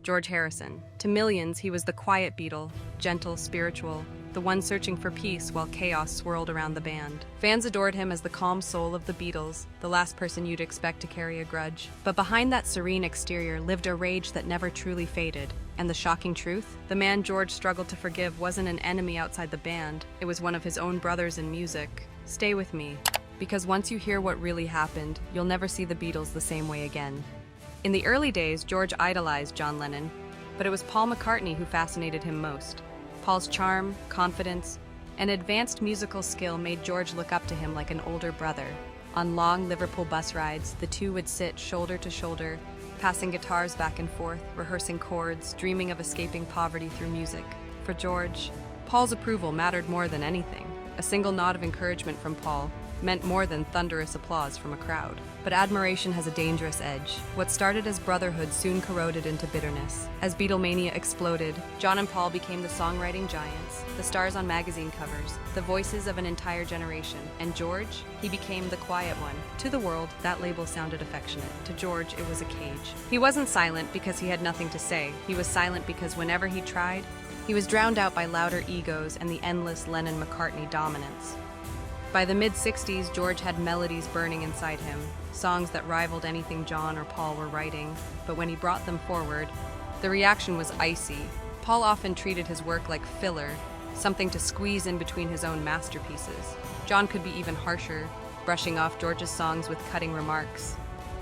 George Harrison. To millions, he was the quiet Beatle, gentle, spiritual, the one searching for peace while chaos swirled around the band. Fans adored him as the calm soul of the Beatles, the last person you'd expect to carry a grudge. But behind that serene exterior lived a rage that never truly faded. And the shocking truth? The man George struggled to forgive wasn't an enemy outside the band. It was one of his own brothers in music. Stay with me, because once you hear what really happened, you'll never see the Beatles the same way again. In the early days, George idolized John Lennon, but it was Paul McCartney who fascinated him most. Paul's charm, confidence, and advanced musical skill made George look up to him like an older brother. On long Liverpool bus rides, the two would sit shoulder to shoulder, passing guitars back and forth, rehearsing chords, dreaming of escaping poverty through music. For George, Paul's approval mattered more than anything. A single nod of encouragement from Paul meant more than thunderous applause from a crowd. But admiration has a dangerous edge. What started as brotherhood soon corroded into bitterness. As Beatlemania exploded, John and Paul became the songwriting giants, the stars on magazine covers, the voices of an entire generation. And George, he became the quiet one. To the world, that label sounded affectionate. To George, it was a cage. He wasn't silent because he had nothing to say. He was silent because whenever he tried, he was drowned out by louder egos and the endless Lennon-McCartney dominance. By the mid-60s, George had melodies burning inside him, songs that rivaled anything John or Paul were writing, but when he brought them forward, the reaction was icy. Paul often treated his work like filler, something to squeeze in between his own masterpieces. John could be even harsher, brushing off George's songs with cutting remarks.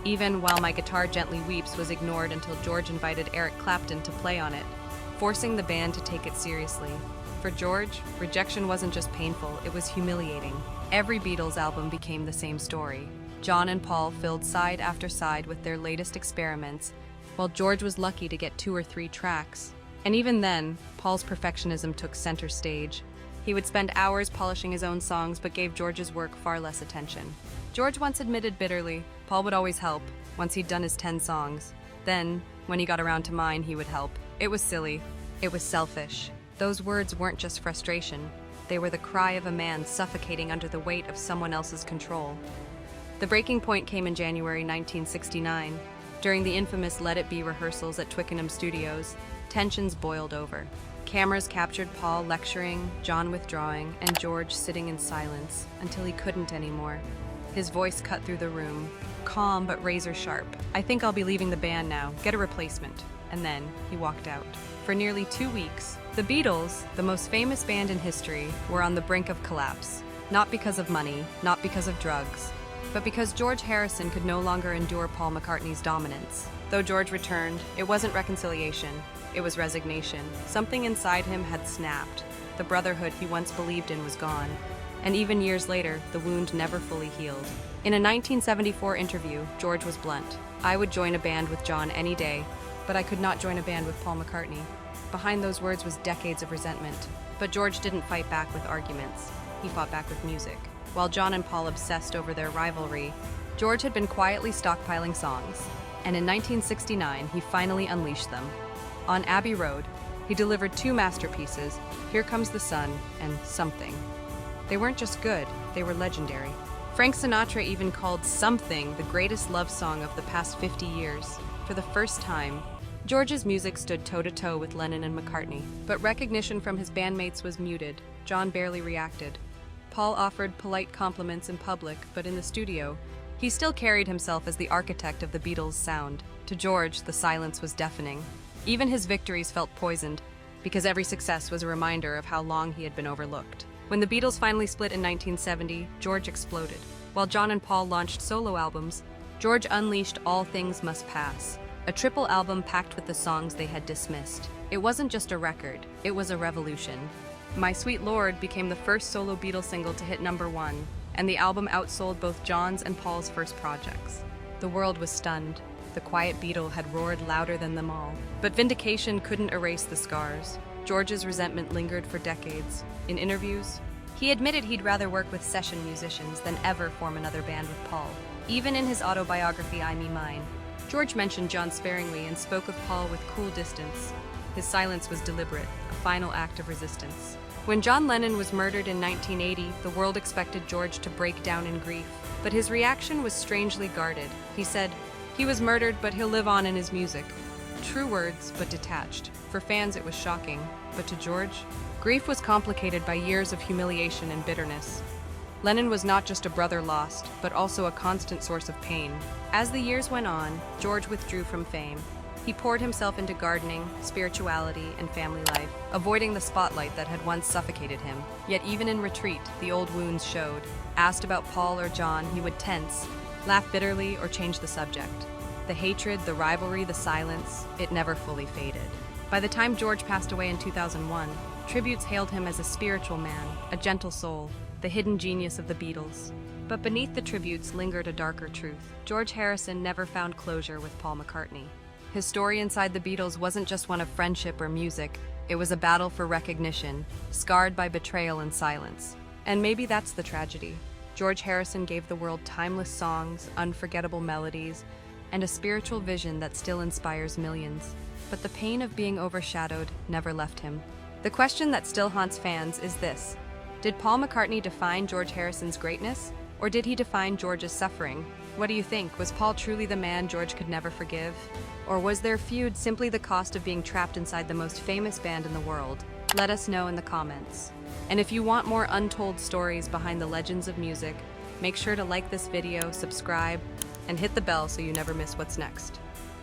Even While My Guitar Gently Weeps was ignored until George invited Eric Clapton to play on it, forcing the band to take it seriously. For George, rejection wasn't just painful, it was humiliating. Every Beatles album became the same story. John and Paul filled side after side with their latest experiments, while George was lucky to get 2 or 3 tracks. And even then, Paul's perfectionism took center stage. He would spend hours polishing his own songs, but gave George's work far less attention. George once admitted bitterly, Paul would always help, once he'd done his 10 songs. Then, when he got around to mine, he would help. It was silly. It was selfish. Those words weren't just frustration. They were the cry of a man suffocating under the weight of someone else's control. The breaking point came in January 1969. During the infamous Let It Be rehearsals at Twickenham Studios, tensions boiled over. Cameras captured Paul lecturing, John withdrawing, and George sitting in silence until he couldn't anymore. His voice cut through the room, calm but razor sharp. "I think I'll be leaving the band now. Get a replacement." And then he walked out. For nearly 2 weeks, the Beatles, the most famous band in history, were on the brink of collapse. Not because of money, not because of drugs, but because George Harrison could no longer endure Paul McCartney's dominance. Though George returned, it wasn't reconciliation, it was resignation. Something inside him had snapped. The brotherhood he once believed in was gone. And even years later, the wound never fully healed. In a 1974 interview, George was blunt. "I would join a band with John any day, but I could not join a band with Paul McCartney." Behind those words was decades of resentment. But George didn't fight back with arguments. He fought back with music. While John and Paul obsessed over their rivalry, George had been quietly stockpiling songs. And in 1969, he finally unleashed them. On Abbey Road, he delivered 2 masterpieces, Here Comes the Sun and Something. They weren't just good, they were legendary. Frank Sinatra even called Something the greatest love song of the past 50 years. For the first time, George's music stood toe-to-toe with Lennon and McCartney. But recognition from his bandmates was muted. John barely reacted. Paul offered polite compliments in public, but in the studio, he still carried himself as the architect of the Beatles' sound. To George, the silence was deafening. Even his victories felt poisoned, because every success was a reminder of how long he had been overlooked. When the Beatles finally split in 1970, George exploded. While John and Paul launched solo albums, George unleashed All Things Must Pass, a triple album packed with the songs they had dismissed. It wasn't just a record, it was a revolution. My Sweet Lord became the first solo Beatles single to hit #1, and the album outsold both John's and Paul's first projects. The world was stunned. The quiet Beatle had roared louder than them all. But vindication couldn't erase the scars. George's resentment lingered for decades. In interviews, he admitted he'd rather work with session musicians than ever form another band with Paul. Even in his autobiography, I Me Mine, George mentioned John sparingly and spoke of Paul with cool distance. His silence was deliberate, a final act of resistance. When John Lennon was murdered in 1980, the world expected George to break down in grief. But his reaction was strangely guarded. He said, "He was murdered, but he'll live on in his music." True words, but detached. For fans, it was shocking. But to George, grief was complicated by years of humiliation and bitterness. Lennon was not just a brother lost, but also a constant source of pain. As the years went on, George withdrew from fame. He poured himself into gardening, spirituality, and family life, avoiding the spotlight that had once suffocated him. Yet even in retreat, the old wounds showed. Asked about Paul or John, he would tense, laugh bitterly, or change the subject. The hatred, the rivalry, the silence, it never fully faded. By the time George passed away in 2001, tributes hailed him as a spiritual man, a gentle soul, the hidden genius of the Beatles. But beneath the tributes lingered a darker truth. George Harisson never found closure with Paul McCartney. His story inside the Beatles wasn't just one of friendship or music, it was a battle for recognition, scarred by betrayal and silence. And maybe that's the tragedy. George Harisson gave the world timeless songs, unforgettable melodies, and a spiritual vision that still inspires millions. But the pain of being overshadowed never left him. The question that still haunts fans is this: did Paul McCartney define George Harrison's greatness, or did he define George's suffering? What do you think? Was Paul truly the man George could never forgive? Or was their feud simply the cost of being trapped inside the most famous band in the world? Let us know in the comments. And if you want more untold stories behind the legends of music, make sure to like this video, subscribe, and hit the bell so you never miss what's next.